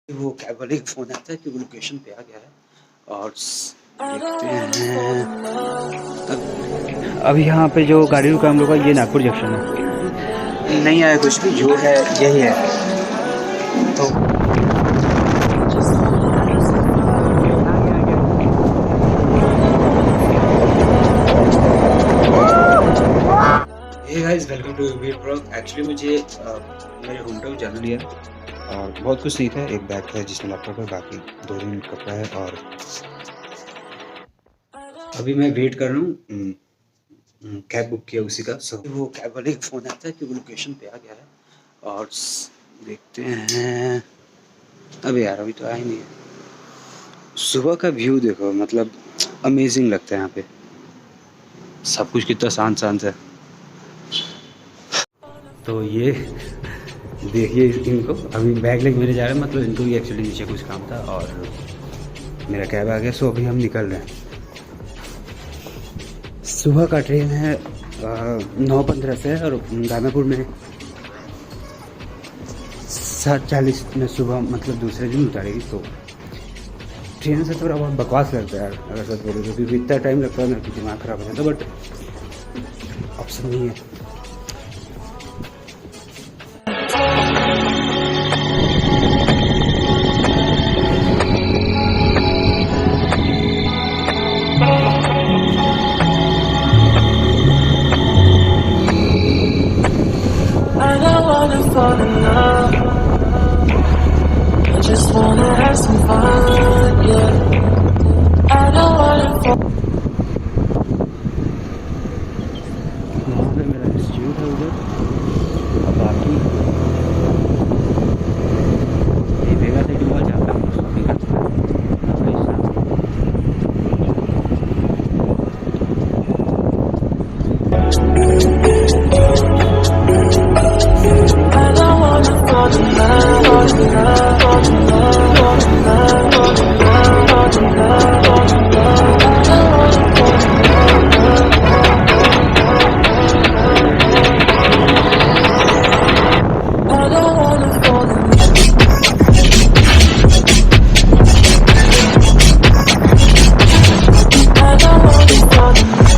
वो कैब वाले का फ़ोन आता है कि वो लोकेशन पे आ गया है और देखते हैं। अभी यहाँ पे जो गाड़ी रुका हम लोग का ये नागपुर जंक्शन है। नहीं आया कुछ भी, जो है यही है। तो hey guys, welcome to Veer blog. Actually मुझे मेरे होम टाउन जाना लिया और बहुत कुछ सीखा है। एक बैग है जिसमें लैपटॉप है, बाकी 2 दिन कपड़ा है और अभी मैं वेट कर रहा हूँ। कैब बुक किया उसी का। सो वो कैब वाले का फ़ोन आता है कि वो लोकेशन पे आ गया है और देखते हैं। अबे यार, अभी तो आया ही नहीं है। सुबह का व्यू देखो, मतलब अमेजिंग लगता है यहाँ पे। सब कुछ कितना शांत शांत है। तो ये देखिए इनको, अभी बैग लेके मेरे जा रहे हैं, मतलब इनको भी एक्चुअली नीचे कुछ काम था और मेरा कैब आ गया। सो अभी हम निकल रहे हैं। सुबह का ट्रेन है 9:15 से और दानापुर में 7:40 में सुबह, मतलब दूसरे दिन उतारेगी। तो ट्रेन से थोड़ा बहुत बकवास लगता है यार, अगर सच बोलो तो, क्योंकि इतना टाइम लगता है ना कि दिमाग खराब हो जाता है, बट ऑप्शन नहीं है। I don't wanna fall in love. I just wanna have some fun, yeah. I don't wanna fall. वहाँ पे मेरा इंस्टीट्यूट है उधर, और बाकी ये वेगा से जो जाता है शॉपिंग करता है। I don't wanna fall in love, fall in love, fall in love, fall in love, fall in love, fall in love, fall in love. I don't wanna fall in love. I don't wanna fall in love. I don't wanna fall in love.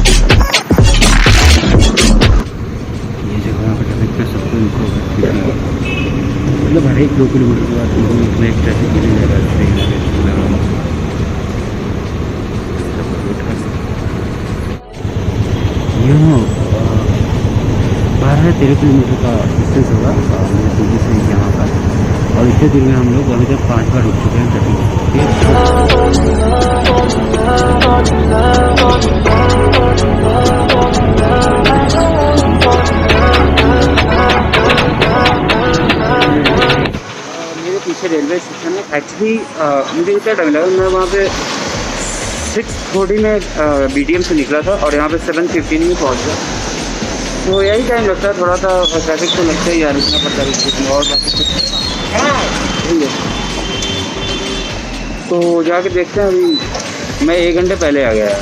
ये जगह यहाँ पर traffic का सबको improve है, मतलब हर एक 2 kilometre के बाद में एक ट्रैफिक की जगह ट्रेन यहाँ 12-13 किलोमीटर का डिस्टेंस होगा मेरे दिल्ली से यहाँ का। और इतने दूर में हम लोग अभी तक 5 बार रुक चुके हैं ट्रैफिक। मेरे पीछे रेलवे स्टेशन है। एक्चुअली मुझे इतना टाइम लगा, मैं वहाँ पे 6:40 में BDM से निकला था और यहाँ पे 7:15 में पहुँच गया। तो यही टाइम लगता है थोड़ा सा, ट्रैफिक तो लगता ही यार, इतना पड़ता है और बाकी कुछ यही है। तो जाके देखते हैं। अभी मैं 1 घंटे पहले आ गया है।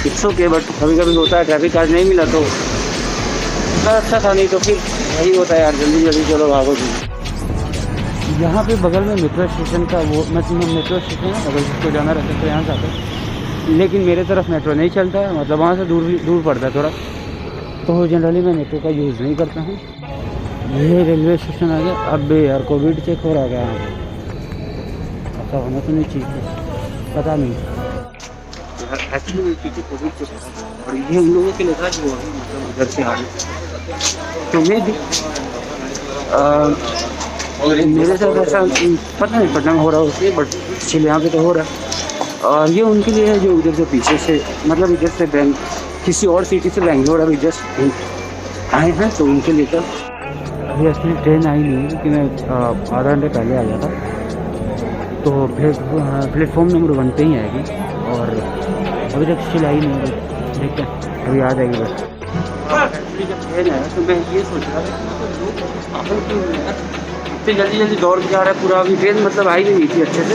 इट्स ओके, बट कभी कभी होता है ट्रैफिक आज नहीं मिला तो इतना अच्छा था, नहीं तो फिर वही होता है यार, जल्दी जल्दी चलो भागो जी। यहाँ पे बगल में मेट्रो स्टेशन का वो, मतलब मेट्रो स्टेशन है, अगर जिसको जाना रहता है तो यहाँ जाते हैं। लेकिन मेरे तरफ मेट्रो नहीं चलता है, मतलब वहाँ से दूर पड़ता है थोड़ा, तो जनरली मैं मेट्रो का यूज़ नहीं करता हूँ। ये रेलवे स्टेशन आ गया। अब यार कोविड चेक हो रहा है यहाँ पे, ऐसा होना तो नहीं चाहिए, पता नहीं। एक्चुअली कोविड चेक और ये उन लोगों के लिए था जो मतलब उधर से आ रहे, तो मैं भी मेरे साथ ऐसा पता नहीं पटना में हो रहा होती है, बट स्टिल यहाँ पे तो हो रहा है। और ये उनके लिए है जो उधर से पीछे से, मतलब इधर से किसी और सिटी से बेंगलोर अभी जस्ट आए हैं, तो उनके लिए तो अभी असली ट्रेन आई नहीं है, क्योंकि मैं आधा घंटे पहले आ गया था। तो प्लेटफॉर्म नंबर 1 पे ही आएगी और अभी तक स्टिल आई नहीं है। देखते हैं, अभी आ जाएगी बस। जब ट्रेन आया तो मैं ये सोच रहा था इतनी जल्दी दौड़ के जा रहा है पूरा, अभी ट्रेन मतलब आई नहीं थी अच्छे से,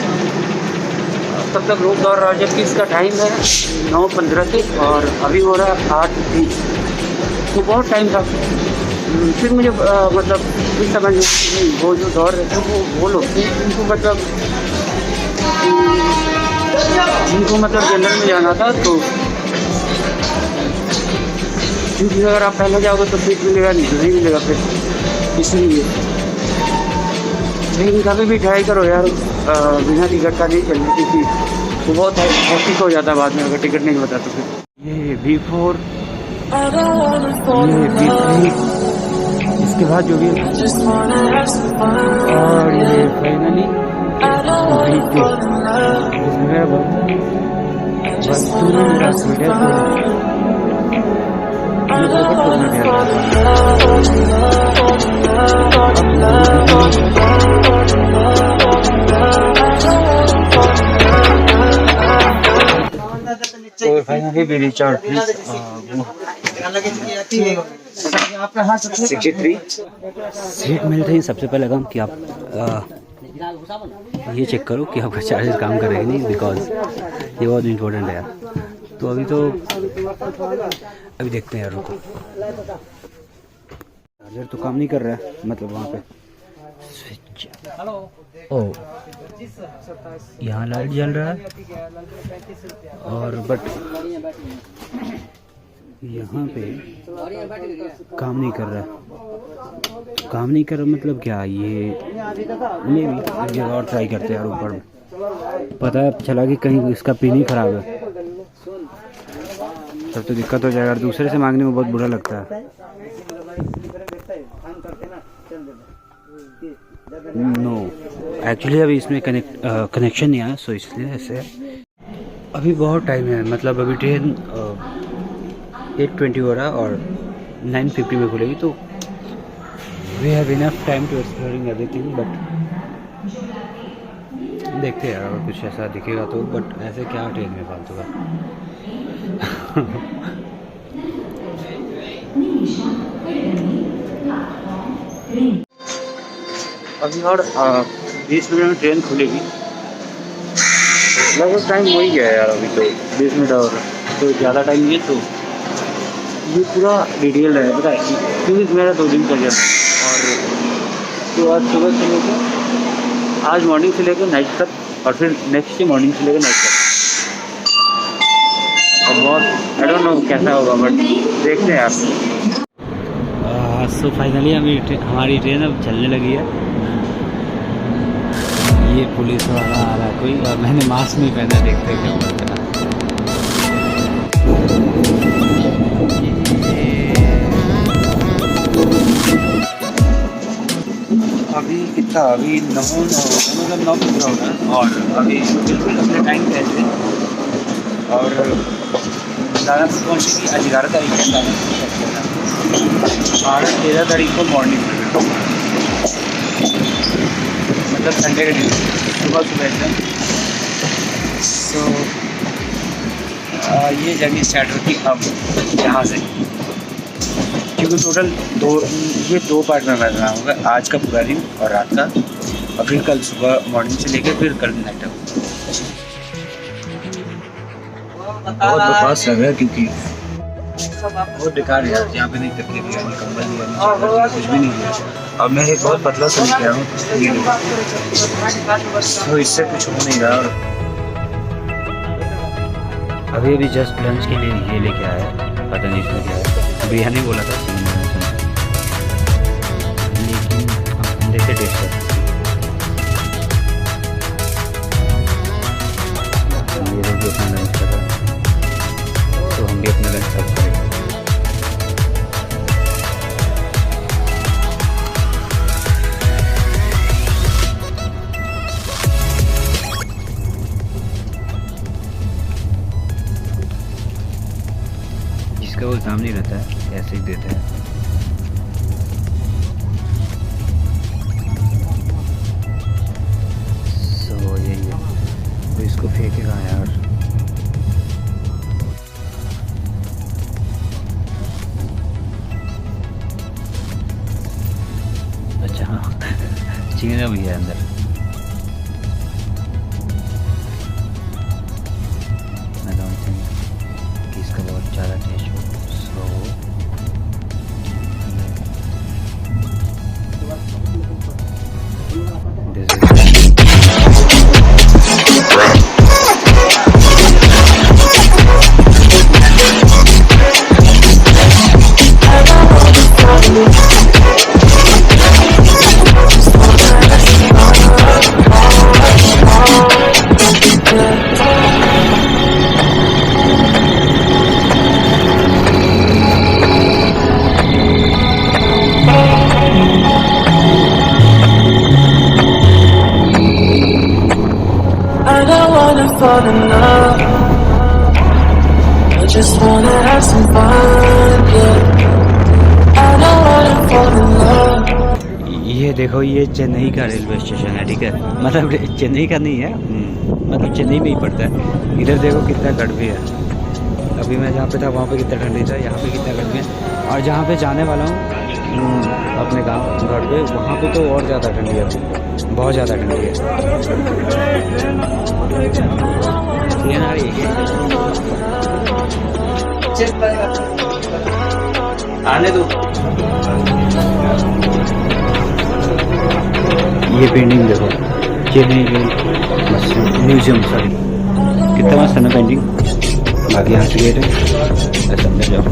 तब तक लोग दौड़ रहा है, जबकि इसका टाइम है 9:15 से और अभी हो रहा है 8:30, तो बहुत टाइम था। फिर मुझे मतलब कुछ समझ नहीं, वो जो दौर रहते हैं वो लोग थे जिनको मतलब जनरल में जाना था, तो क्योंकि अगर आप पहले जाओगे तो सीट मिलेगा नहीं मिलेगा फिर, इसलिए। लेकिन कभी भी ट्राई करो यार बिना टिकट का नहीं चलने, क्योंकि वो बहुत हैक्टिक हो जाता है बाद में अगर टिकट नहीं होता तो। फिर ये B4, ये B3, इसके बाद जो भी, और ये फाइनली B2। इसमें बस पूरा मेरा सीट है, तो फाइनली भी रिचार्ज 63 सीट मिलते ही सबसे पहले काम कि आप ये चेक करो कि आपका चार्जर काम करेगा नहीं, बिकॉज ये बहुत इम्पोर्टेंट है यार। तो अभी देखते हैं यार, रुको। चार्जर तो काम नहीं कर रहा है, मतलब वहाँ पे स्विच, ओ यहाँ लाइट जल रहा है, और बट यहाँ पे काम नहीं कर रहा। काम नहीं कर रहा मतलब क्या, ये नहीं भी एक जगह और ट्राई करते हैं यार ऊपर में। पता चला कि कहीं इसका पिन ही खराब है, तब तो दिक्कत हो जाएगा और दूसरे से मांगने में बहुत बुरा लगता है। नो एक्चुअली अभी इसमें कनेक्शन नहीं आया, सो इसलिए ऐसे। अभी बहुत टाइम है, मतलब अभी ट्रेन 8:20 हो रहा है और 9:50 में खुलेगी, तो we have enough time to exploring everything. But देखते हैं अगर कुछ ऐसा दिखेगा तो, बट ऐसे क्या ट्रेन में फालतू का। अभी और 20 मिनट में ट्रेन खुलेगी, लगभग टाइम हो ही गया है यार अभी तो, 20 मिनट और तो ज़्यादा टाइम नहीं है। तो ये पूरा डिटेल है पता है, क्योंकि मेरा 2 दिन का जब, और तो आज सुबह से लेकर आज मॉर्निंग से लेकर नाइट तक, और फिर नेक्स्ट डे मॉर्निंग से लेकर नाइट तक। और बहुत आई डोंट नो कैसा होगा, बट देखते हैं आप। सो फाइनली हमारी ट्रेन अब चलने लगी है। ये पुलिस वाला आ रहा है कोई, और मैंने मास्क नहीं पहना, देखते क्या होता है। अभी कितना, अभी 9 पूरा हो रहा है, और अभी बिल्कुल अपने टाइम पे है, और दानापुर पहुँचेगी आज 11 तारीख है, और 13 तारीख को मॉर्निंग में, मतलब संडे के दिन सुबह एकदम। सो ये जर्नी स्टार्ट होती अब यहाँ से, क्योंकि टोटल ये 2 पार्ट में करना होगा, आज का पूरा दिन और रात का, और फिर कल सुबह मॉर्निंग से लेकर फिर कल नाइट तक। बहुत बकवास लग रहा है, क्योंकि बहुत बेकार है यार, यहाँ पे नहीं तकलीफ है, कंबल नहीं है, कुछ भी नहीं है। अब मैं एक बहुत पतला सा लेके आया हूँ, तो इससे कुछ हो नहीं रहा। अभी जस्ट लंच के लिए ये लेके आया, पता नहीं इसमें क्या है, बिरयानी बोला था, लेकिन हम देखते टेस्ट करते। ये लोग भी अपना लंच कर रहे हैं, तो हम भी अपना लंच सर्व करेंगे। जिसका वो काम नहीं रहता है ऐसे ही देते हैं। सो यही है, तो इसको फेंकेगा यार। अच्छा हाँ चिंगड़ा भी है अंदर। मैं डोंट थिंक कि इसका बहुत ज़्यादा टेस्ट हो। सो fall in love. I just wanna have some fun, yeah. I know I am falling in love. ये देखो, ये चेन्नई का रेलवे स्टेशन है, ठीक है। मतलब चेन्नई का नहीं है, मतलब चेन्नई में ही पड़ता है। इधर देखो कितना गर्मी है। अभी मैं जहाँ पे था वहाँ पे कितना ठंडी था, यहाँ पे कितना गर्मी है। और जहाँ पे जाने वाला हूँ अपने गाँव घर पे, वहाँ पे तो और ज़्यादा ठंडी है, अभी बहुत ज़्यादा ठंडी है। ट्रेन आ रही है, आने दो। ये पेंटिंग देखो, चेन्नई म्यूजियम, सॉरी, कितना मस्त है ना पेंटिंग। बाकी यहाँ से गेट है, ऐसा अंदर जाओ।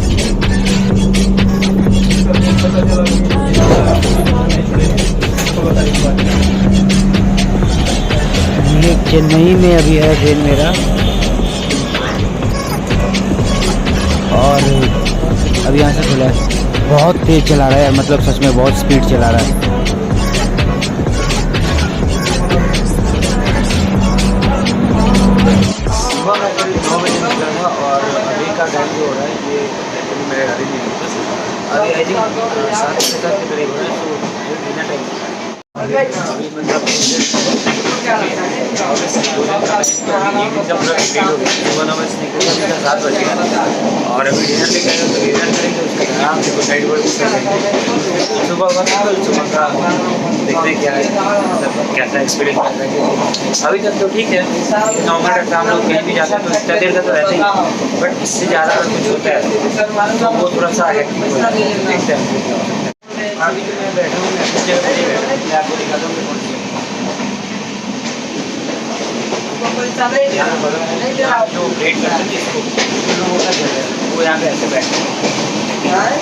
ये चेन्नई में अभी है ट्रेन मेरा, और अभी यहाँ से खुला है। बहुत तेज चला रहा है, मतलब सच में बहुत स्पीड चला रहा है। सुबह मैं करीब 9 बजे निकला था, और अभी का टाइम जो हो रहा है ये एक्चुअली मेरे गाड़ी में अभी आई थिंक 7 बजे तक के करीब हो रहा है, तो डिनर टाइम है। अभी मतलब जब पूरा कंप्लीट हो गया, सुबह 9 बजे निकले 7 बज गया, और अभी डिनर लेके आए तो डिनर करेंगे, उसके आराम से कुछ साइड वर्क करेंगे। सुबह का कल सुबह का देखते हैं क्या है, मतलब कैसा एक्सपीरियंस रहता है। अभी तक तो ठीक है, नॉर्मल रहता है। हम लोग कहीं भी जाते हैं तो इतना देर तक तो रहते ही, बट इससे ज़्यादा अगर कुछ होता है तो वो थोड़ा सा हेक्टिक हो जाता है। देखते हैं। अभी जो मैं बैठा हूँ, मैं अपनी जगह पे नहीं बैठा, मैं आपको दिखाता हूँ कि कौन सी जो ब्रेक करते हैं इसको, लोगों का जगह है, वो यहाँ पे ऐसे बैठते हैं।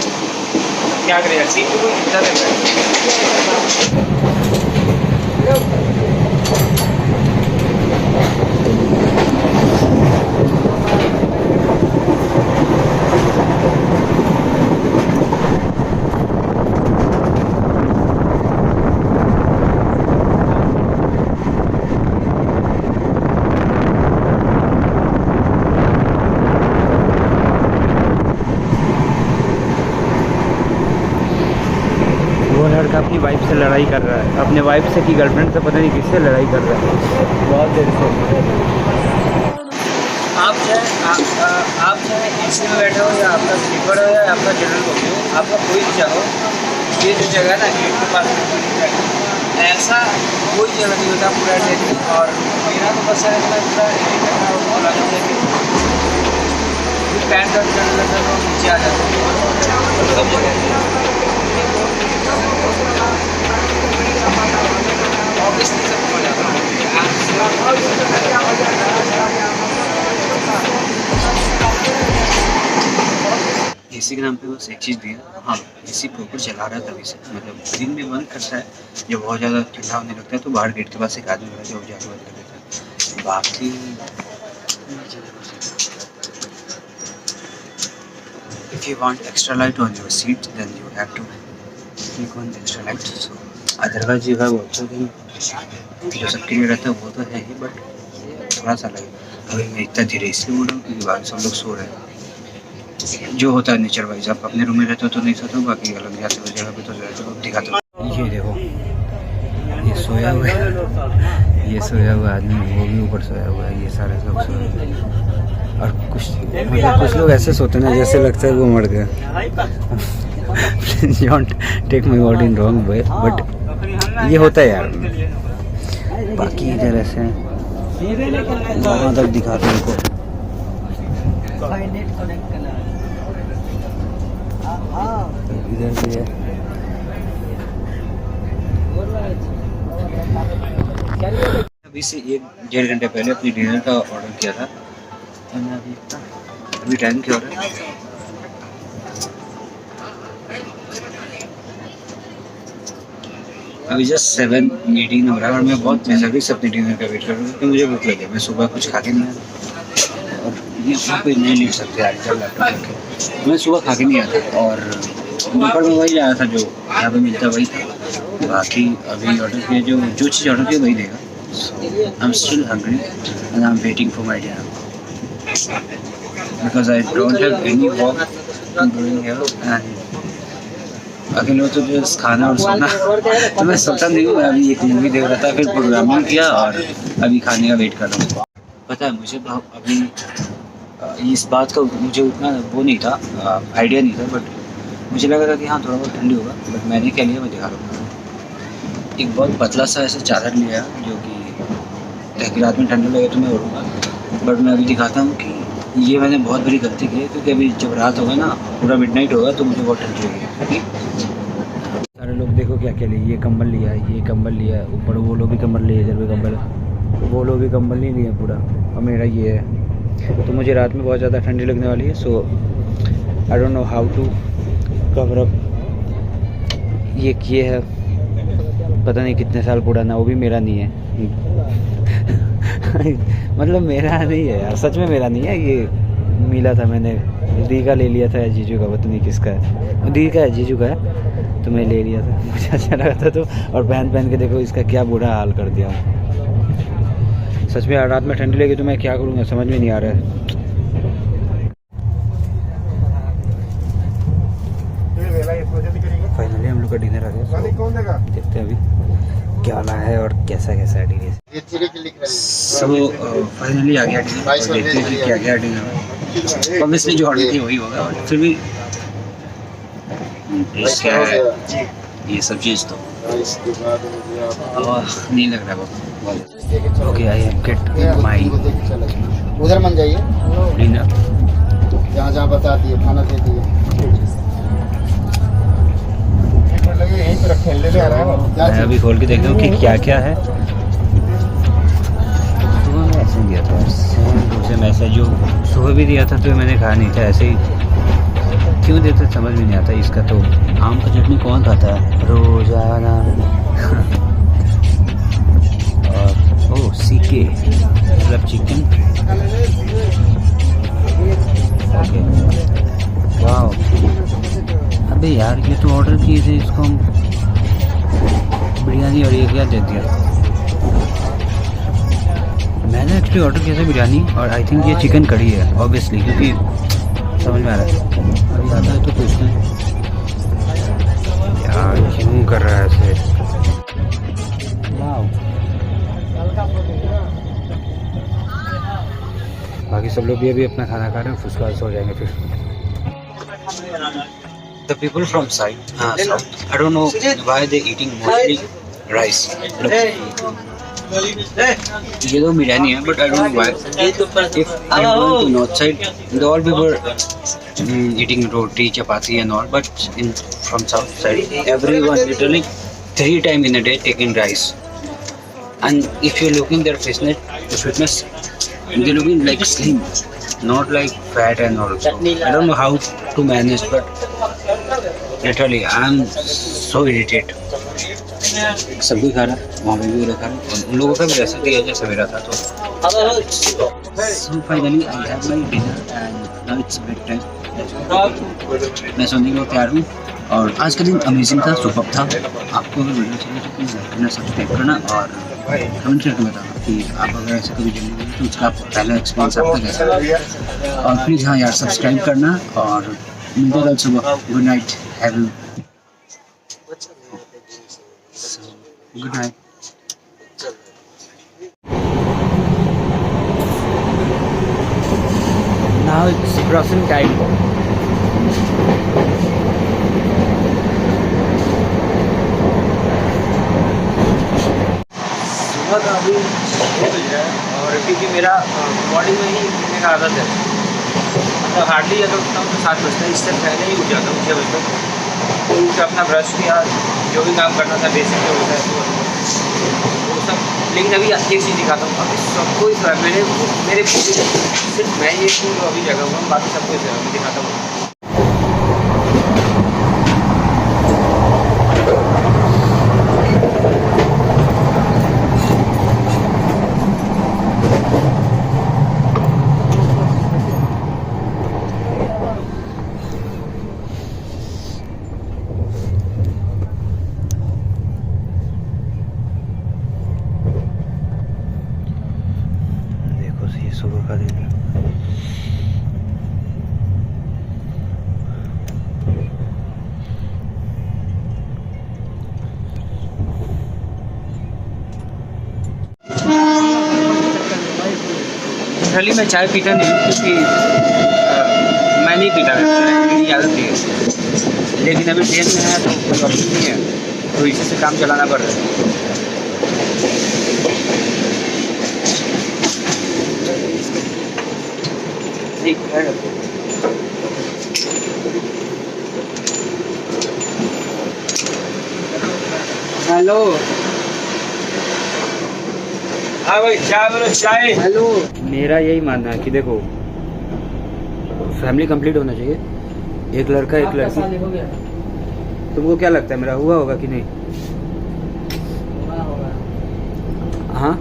क्या करेगा, सीट पे कोई इतना देर बैठे। लड़का अपनी वाइफ से लड़ाई कर रहा है, अपने वाइफ से की गर्लफ्रेंड से, पता नहीं किससे लड़ाई कर रहा है बहुत देर से। आप चाहे एसी में बैठे हो, या आपका स्लीपर हो, या आपका जनरल हो, आपका कोई भी जगह हो, ये जो जगह है ना गेट के पास, ऐसा कोई जगह नहीं होता पूरा ट्रेन। और मेरा तो बस है पूरा पैंट शर्ट करने लगता तो नीचे आ जाता है, सब जगह ऑब्वियसली सब हो जाता है। एसी के नाम पे बस एक चीज़ दिया, हाँ एसी प्रॉपर चला रहा है तभी से, मतलब दिन में बंद करता है जब बहुत ज़्यादा ठंडा होने लगता है, तो बाहर गेट के पास एक आदमी रहता है जो जाके बंद कर देता है। बाकी if you want extra light on your seat, then you have to click on extra light. So otherwise you have also जो सबके लिए रहता है वो तो है ही, बट थोड़ा सा लगे। अभी मैं इतना धीरे इसलिए बोल रहा हूँ क्योंकि बाहर सब लोग सो रहे हैं। जो होता है नेचर वाइज, आप अपने रूम में रहते हो तो नहीं सोते हो, बाकी अलग जाते हुए जगह पे तो रहते हो, दिखाते हो। ये देखो, ये सोया हुआ है, ये सोया हुआ आदमी, वो भी ऊपर सोया हुआ है, ये सारे लोग सोए हुए हैं। और कुछ लोग ऐसे सोते हैं जैसे लगता है वो मर गए। Please don't take my word in wrong way, but ये होता है यार। बाकी इधर ऐसे वहाँ तक दिखाते हैं उनको। इधर भी है, अभी से 1-1.5 घंटे पहले अपनी डिनर का ऑर्डर किया था। अभी टाइम क्या हो रहा है? अभी जस्ट 7:18 हो रहा है, और मैं बहुत बेसब्री से अपने डिनर का वेट कर रहा हूँ क्योंकि मुझे भूख लगी। मैं सुबह कुछ खा के नहीं आया, और यहाँ पे नहीं ले सकते यार, चल मैं सुबह खा के नहीं आया, और दोपहर में वही आया था जो यहाँ पे मिलता वही था। बाकी अभी ऑर्डर किया, जो चीज़ ऑर्डर किया वही देगा। I'm still hungry and I'm waiting for my dinner because I don't have any work doing here and अकेले तो जस्ट खाना और सोना। तो मैं सोता नहीं हूँ, अभी एक मूवी देख रहा था, फिर प्रोग्रामिंग किया और अभी खाने का वेट कर रहा हूँ। पता है मुझे अभी इस बात का मुझे उतना वो नहीं था, आइडिया नहीं था, बट मुझे लगा था कि हाँ थोड़ा बहुत ठंडी होगा, बट मैंने क्या लिया मैं दिखा रहा हूँ। एक बहुत पतला सा ऐसा चादर लिया जो कि ताकि रात में ठंडा लगे तो मैं ओढ़ूँगा, बट मैं अभी दिखाता हूँ कि ये मैंने बहुत बड़ी गलती की है, क्योंकि अभी जब रात होगा ना, पूरा मिडनाइट होगा तो मुझे बहुत ठंडी लगेगी। सारे लोग देखो क्या क्या लिए, ये कंबल लिया है, ये कंबल लिया है, ऊपर वो लोग भी कंबल लिए, इधर भी कंबल, वो लोग भी कंबल नहीं लिए पूरा, और मेरा ये है। तो मुझे रात में बहुत ज़्यादा ठंडी लगने वाली है, so I don't know how to cover up. ये किए है पता नहीं कितने साल पुराना, वो भी मेरा नहीं है। मतलब मेरा नहीं है यार, सच में मेरा नहीं है, ये मिला था मैंने, दी का ले लिया था, जीजू का, पता नहीं किसका है, दी का है, जीजू का है, तो मैं ले लिया था, मुझे अच्छा लगा था तो। और पहन के देखो इसका क्या बुरा हाल कर दिया। सच में रात में ठंडी लगी तो मैं क्या करूँगा समझ में नहीं आ रहा है। फाइनली हम लोग का डिनर आ गया, देखते हैं अभी क्या वाला है और कैसा कैसा है डिनर। सो फाइनली आ गया डिनर, देखते हैं कि क्या क्या डिनर है। ऑब्वियसली जो ऑर्डर थी वही होगा, बट फिर भी क्या है ये सब चीज़ तो नहीं लग रहा बहुत। Okay I have get my उधर मन जाइए, डिनर, जहाँ जहाँ बता दिए खाना दे दिए। मैं अभी खोल के देखता हूँ कि क्या क्या है। सुबह में ऐसे दिया था, सेम मैसेज जो सुबह भी दिया था तो मैंने कहा नहीं था, ऐसे ही क्यों देते समझ में नहीं आता। इसका तो आम का चटनी कौन खाता है रोजाना। और ओ सीके मतलब चिकन, ओके वाह। अबे यार ये तो ऑर्डर किए थे, इसको हम बिरयानी और ये क्या दे दिया। मैंने एक्चुअली ऑर्डर किया था बिरयानी और आई थिंक ये चिकन कड़ी है ऑब्वियसली, क्योंकि समझ में आ रहा है। अभी आता है तो पूछते हैं यार क्यों कर रहा है ऐसे। बाकी सब लोग भी अभी अपना खाना खा रहे हैं, उसके बाद सो जाएंगे फिर। The people from south, I don't know why they eating mostly rice. ये तो बिरयानी है, but I don't know why. If I go to north side, all people eating roti, chapati and all, but from south side, everyone literally 3 times in a day taking rice. And if you're looking their fitness, they're looking like slim, not like fat and all. So I don't know how to manage, but literally I'm so irritated. सब भी खा रहा, वहाँ पे भी रखा, और उन लोगों का भी ऐसा दिया जैसे मेरा था। तो so finally I have my dinner and now it's bedtime. मैं सोने को तैयार हूँ और आज का दिन अमेजिंग था, सुपर था। आपको अगर वीडियो चाहिए तो प्लीज़ लाइक करना, सब्सक्राइब करना और कमेंट करके बताना कि आप अगर ऐसे कभी जल्दी मिले तो उसका पहला एक्सपीरियंस आपका कैसा है। और प्लीज़ हाँ यार सब्सक्राइब करना और मिलते कल सुबह। Good night, have you good night. Now it's crossing time. सुबह का अभी 6 बज रहा है और क्योंकि मेरा बॉडी में ही उठने का आदत है, मतलब हार्डली अगर उठता हूँ तो 7 बजता है, इससे पहले ही उठ जाता हूँ 6 बजे तक। तो उठ के अपना ब्रश किया, जो भी काम करना था बेसिक जो होता है वो सब। लेकिन अभी एक चीज़ दिखाता हूँ, अभी सबको इस मेरे सिर्फ मैं ये अभी जगह हुआ, बाकी सबको इस जगह दिखाता हूँ। सुबह का दिन है। जनरली मैं चाय पीता नहीं क्योंकि मैं नहीं पीता, मेरी आदत नहीं है, लेकिन अभी ट्रेन में है तो कोई ऑप्शन नहीं है, तो इसी से काम चलाना पड़ रहा है। हेलो हाँ भाई चाय बोलो चाय। हेलो, मेरा यही मानना है कि देखो फैमिली कंप्लीट होना चाहिए, एक लड़का एक लड़की। हो गया तुमको क्या लगता है मेरा हुआ होगा कि नहीं? हाँ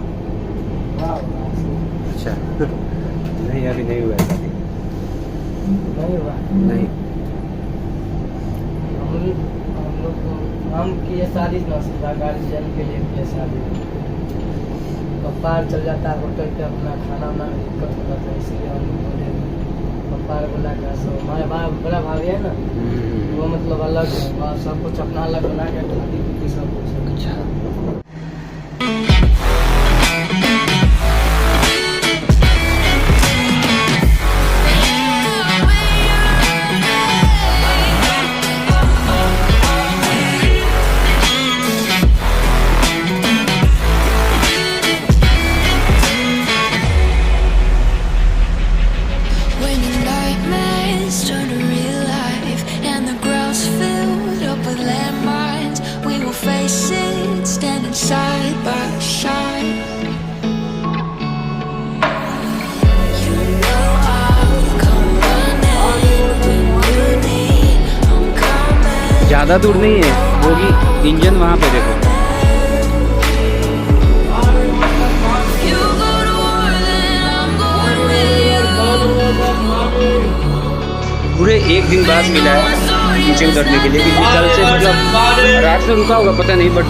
अच्छा नहीं अभी नहीं हुआ है शादी। नहीं हम किए शादी नौसिफा गार्जियन के लिए किए शादी। पप्पा चल जाता है होटल पे, अपना खाना वाना में दिक्कत होता था, इसलिए हम बोले पप्पा बोला क्या सो हमारे बड़ा भाभी है ना, वो मतलब अलग है, वहाँ सब कुछ अपना अलग बना के शादी की सब कुछ। अच्छा When your nightmares turn to real life and the ground's filled up with landmines, we will face it standing side by side. You know I'll come running when you need. I'm coming. ज़्यादा दूर नहीं है, वो भी engine वहाँ पे देखो। You go to war, then I'm going with you. पूरे एक दिन बाद मिला है नीचे उतरने के लिए, क्योंकि कल से मतलब रात में रुका होगा पता नहीं, बट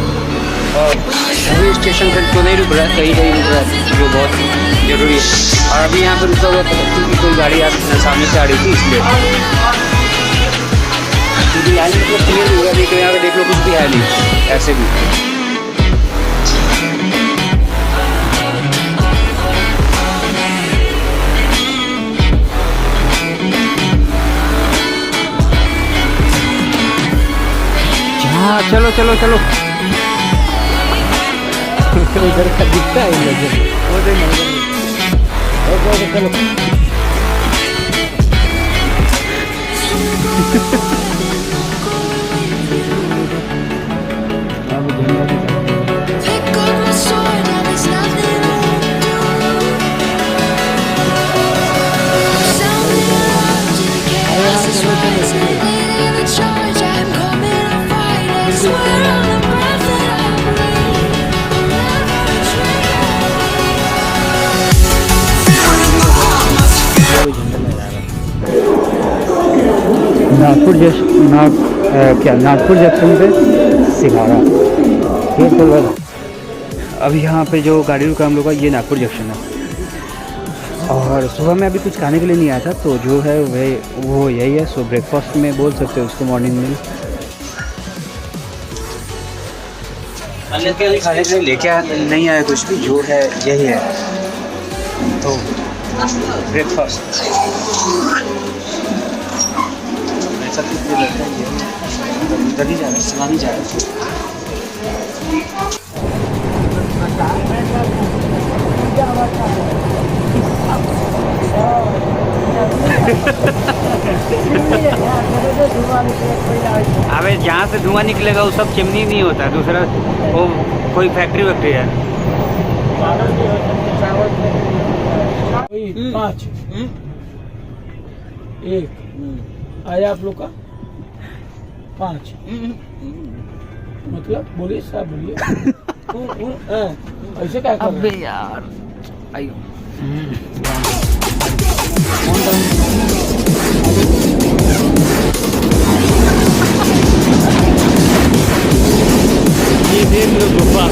सभी स्टेशन पर तो नहीं रुक रहा है, कहीं कहीं रुक रहा है जो बहुत ज़रूरी है। और अभी यहाँ पर रुका हुआ था क्योंकि कोई गाड़ी सामने से आ रही थी इसलिए, क्योंकि लाइन मतलब क्लियर हुआ नहीं, तो यहाँ पे देख लो कुछ भी है नहीं ऐसे भी। हाँ चलो चलो चलो इधर का दिखता है मुझे, वो चलो Pick up my sword and there's nothing I won't do. Sound the alarm till the chaos is rising. Leading the charge, I'm coming to fight. I swear on the breath that I breathe, I'll never Nagpur Nagpur junction पे सिंघाड़ा ये तो अभी यहाँ पे जो गाड़ी रुका हम लोग का, ये नागपुर जंक्शन है। और सुबह में अभी कुछ खाने के लिए नहीं आया था, तो जो है वो यही है। सो ब्रेकफास्ट में बोल सकते हो उसको, मॉर्निंग में खाने के लिए लेके नहीं आया कुछ भी, जो है यही है। तो ब्रेकफास्ट ऐसा कुछ भी लगता है, ये उधर ही जा रहा है, सला नहीं जा रहा है। अबे जहाँ से धुआं निकलेगा वो सब चिमनी नहीं होता, दूसरा वो कोई फैक्ट्री वैक्ट्री है। 5 1 आया आप लोग का 5 मतलब बोलिए साहब बोलिए ऐसे क्या कर रहे हैं? यार आइयो ये देख लो गुफा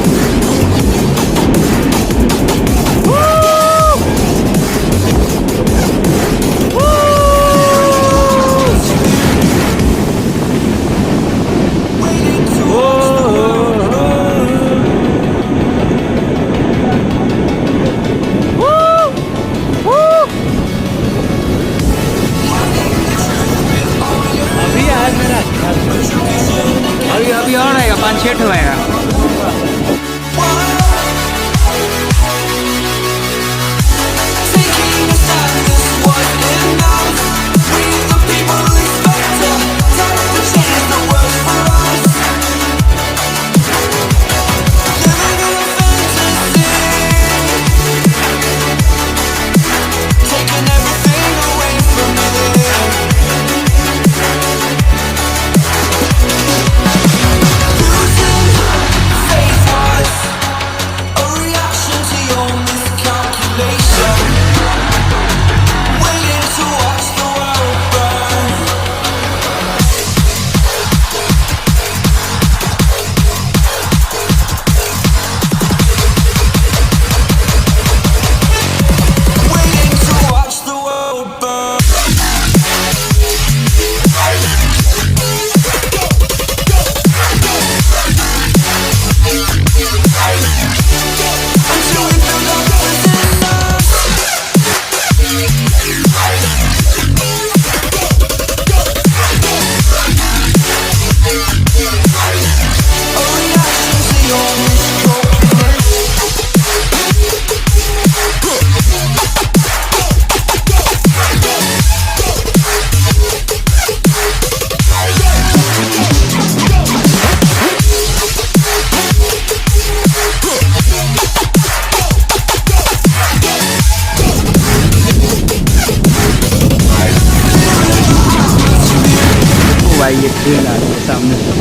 भाई ये ट्रेन आ रही है सामने से।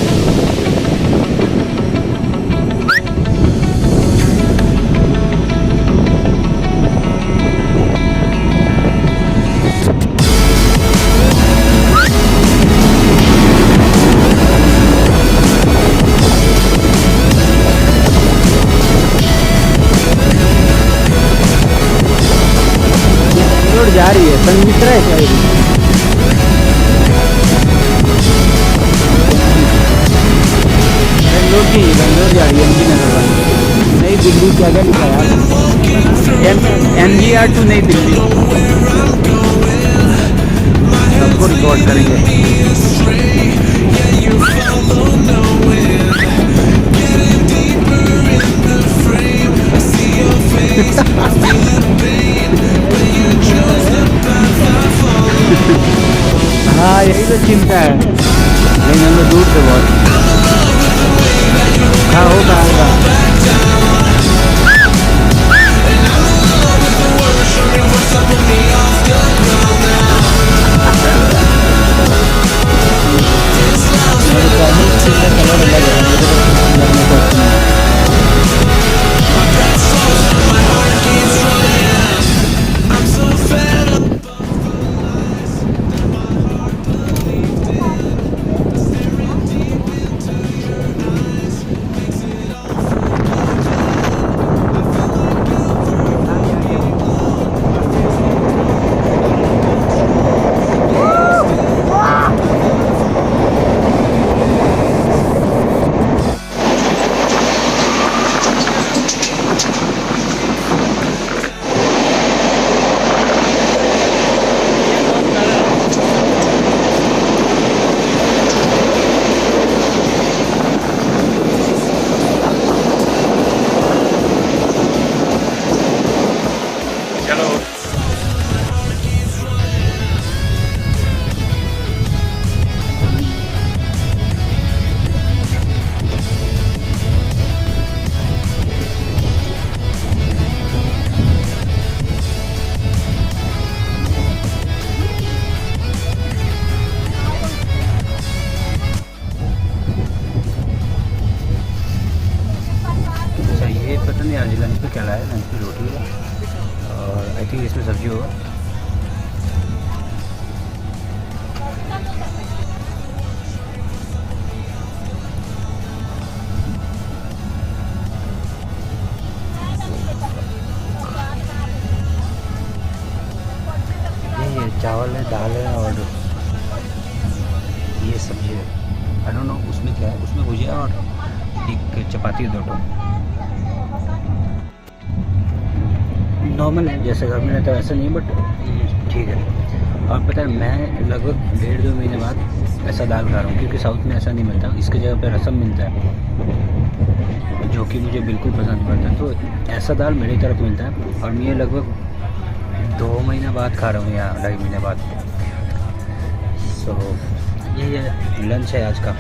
रोड जा रही है संगीतरा है क्या ये? बेंगलोर जा रही है एमजी नगर वाली नई दिल्ली। क्या क्या लिखा यार? MGR टू नई दिल्ली। सबको रिकॉर्ड करेंगे। हाँ यही तो चिंता है, लेकिन हम लोग दूर से बहुत। हाँ हो पाएगा। पता नहीं आज लंच पे क्या लाया। लंच पे रोटी है और आई थिंक इसमें सब्जी होगा। ये चावल है, दाल है और ये सब्जी है। आई डोंट नो उसमें क्या है। उसमें भुजिया और एक चपाती दो टो। नॉर्मल है जैसे घर में रहता है वैसा नहीं, बट ठीक है। और पता है मैं लगभग 1.5-2 महीने बाद ऐसा दाल खा रहा हूँ, क्योंकि साउथ में ऐसा नहीं मिलता। इसके जगह पे रसम मिलता है जो कि मुझे बिल्कुल पसंद पड़ता है। तो ऐसा दाल मेरी तरफ मिलता है और मैं लगभग 2 महीने बाद खा रहा हूँ या 2.5 महीने बाद। सो ये लंच है आज का,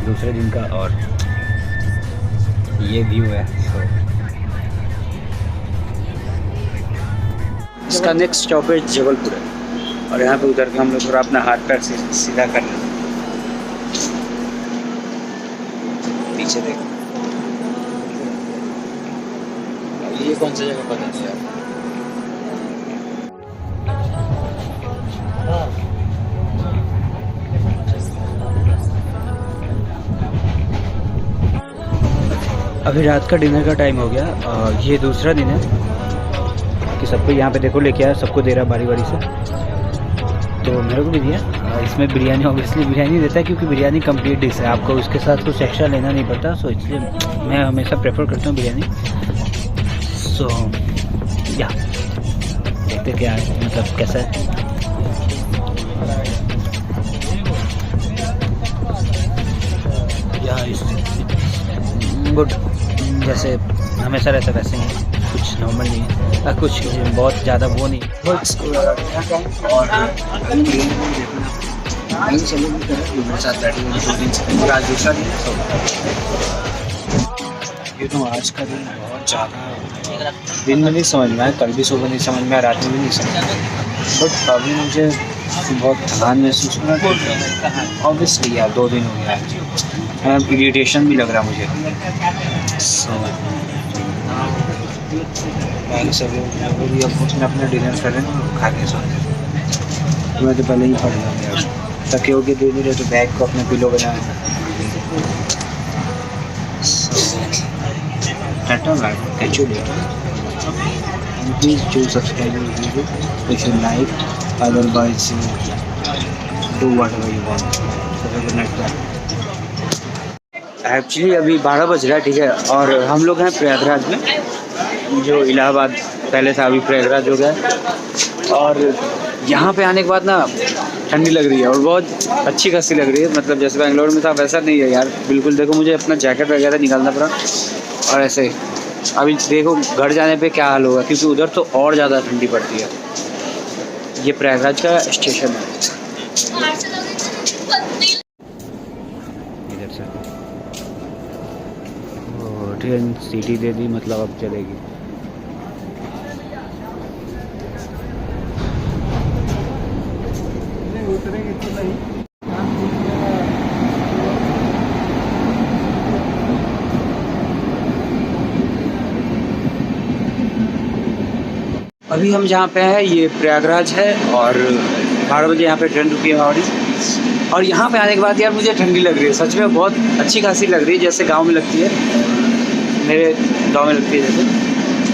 दूसरे दिन का, और ये व्यू है। इसका नेक्स्ट स्टॉपेज जबलपुर है और यहाँ पे उतर के हम लोग थोड़ा अपना हाथ पैर सीधा कर लें। पीछे देखो, ये कौन सी जगह पता नहीं यार। अभी रात का डिनर का टाइम हो गया और ये दूसरा दिन है कि सबको यहाँ पे देखो लेके आया, सबको दे रहा बारी बारी से। तो मेरे को भी दिया। इसमें बिरयानी, ऑब्वियसली बिरयानी देता है क्योंकि बिरयानी कंप्लीट डिश है, आपको उसके साथ कुछ एक्स्ट्रा लेना नहीं पड़ता। सो इसलिए मैं हमेशा प्रेफर करता हूँ बिरयानी। सो या देखते क्या है, मतलब कैसा है। गुड, जैसे हमेशा रहता वैसे ही, कुछ नॉर्मल नहीं है, कुछ बहुत ज़्यादा वो नहीं। आज का दिन बहुत ज़्यादा दिन में नहीं समझ में आया, कल भी सुबह नहीं समझ में आया, रात में भी नहीं समझ में आया। बट अभी मुझे बहुत थकान महसूस हो रहा है ऑब्वियसली यार, 2 दिन हो गया आज, इरिटेशन भी लग रहा मुझे। सो बाकी सब लोग भी अब अपना डिनर करें खा के सो। मैं तो पहले ही पड़ गया यार, तके होके दे रहे तो बैग को अपने पिलो बनाया। Tata bye, catch you later. Please do subscribe our video if you like, otherwise do whatever you want. So good night, bye. Actually अभी 12 बज रहा है, ठीक है, और हम लोग हैं प्रयागराज में, जो इलाहाबाद पहले था अभी प्रयागराज हो गया। और यहाँ पे आने के बाद ना ठंडी लग रही है और बहुत अच्छी खासी लग रही है, मतलब जैसे बेंगलोर में था वैसा नहीं है यार बिल्कुल। देखो मुझे अपना जैकेट वगैरह निकालना पड़ा और ऐसे अभी देखो घर जाने पे क्या हाल होगा, क्योंकि उधर तो और ज़्यादा ठंडी पड़ती है। ये प्रयागराज का स्टेशन है इधर से। ट्रेन सीटी दे दी, मतलब अब चलेगी। अभी हम जहाँ पे हैं ये प्रयागराज है और 12 बजे यहाँ पे ट्रेन रुकी है हमारी। और यहाँ पे आने के बाद यार मुझे ठंडी लग रही है, सच में बहुत अच्छी खासी लग रही है, जैसे गांव में लगती है, मेरे गांव में लगती है जैसे।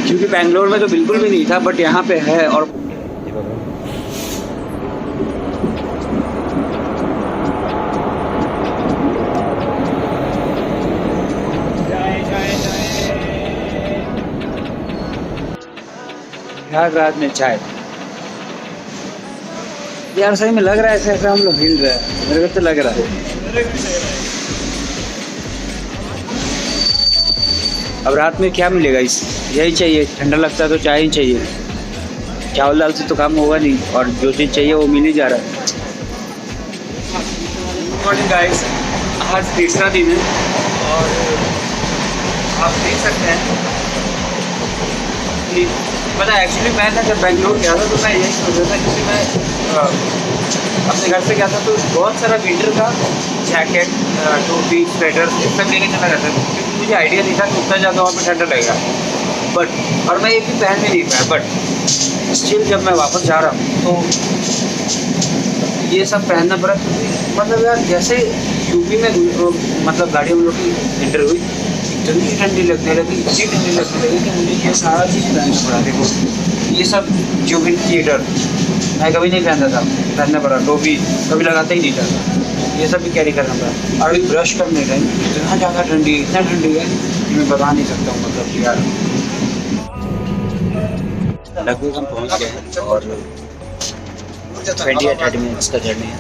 क्योंकि बेंगलोर में तो बिल्कुल भी नहीं था, बट यहाँ पे है। और प्रयागराज में चाय यार सही में लग रहा है ऐसे हम लोग हिल रहे हैं, मेरे को तो लग रहा है। अब रात में क्या मिलेगा, इस यही चाहिए, ठंडा लगता है तो चाय ही चाहिए, चावल दाल से तो काम होगा नहीं, और जो चीज़ चाहिए वो मिल ही जा रहा है। गुड मॉर्निंग गाइस, आज तीसरा दिन है और आप देख सकते हैं कि पता है एक्चुअली मैं ना जब बेंगलोर गया था तो मैं यही सोच रहा था, क्योंकि मैं अपने घर से गया था तो बहुत सारा विंटर का जैकेट, टोपी, स्वेटर सब लेके चला जाता था, क्योंकि मुझे आइडिया नहीं था कि उतना ज़्यादा वहाँ पर ठंडा लगेगा। बट और मैं एक भी पहन भी नहीं पाया, बट स्टिल जब मैं वापस जा रहा हूँ तो ये सब पहनना पड़ा। मतलब यार जैसे यूपी में मतलब गाड़ी हम लोग की एंटर हुई, इतनी ठंडी लगने लगी, इतनी ठंडी लगने लगी कि मुझे ये सारा चीज़ पहनना पड़ा। देखो ये सब जो भी थिएटर मैं कभी नहीं पहनता था, पहनना पड़ा। टोपी कभी लगाता ही नहीं था, ये सब भी कैरी करना पड़ा। और अभी ब्रश करने टाइम इतना ज़्यादा ठंडी, इतना ठंडी है कि मैं बता नहीं सकता हूँ। मतलब यार लगभग हम पहुँच गए हैं और 20 या 30 मिनट्स का जर्नी है,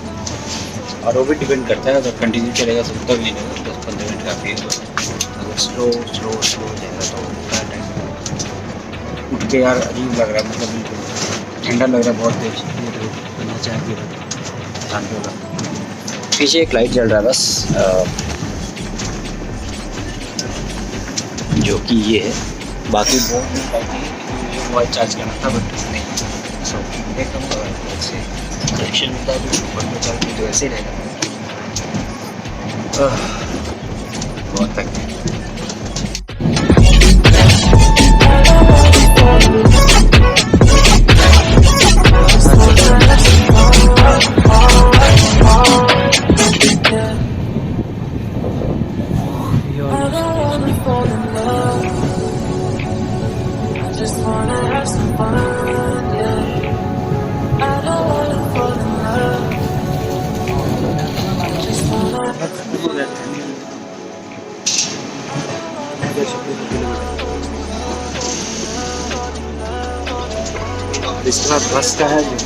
और वो भी डिपेंड करता है, अगर कंटिन्यू चलेगा तो उतना भी नहीं लगेगा, 10-15 मिनट काफ़ी है। अगर स्लो जाएगा तो उतना टाइम उठ के यार अजीब लग रहा है, मतलब बिल्कुल ठंडा लग रहा है बहुत तेज। ये तो करना चाहिए शांति होगा। पीछे एक लाइट जल रहा है बस, जो कि ये है, बाकी बहुत लाइट नहीं है, मुझे मोबाइल चार्ज करना था बट नहीं। सो देखता हूँ ऐसे कनेक्शन मिलता है तो ऊपर में चल के तो ऐसे ही रहेगा। बहुत तक इसके बाद बस का है जो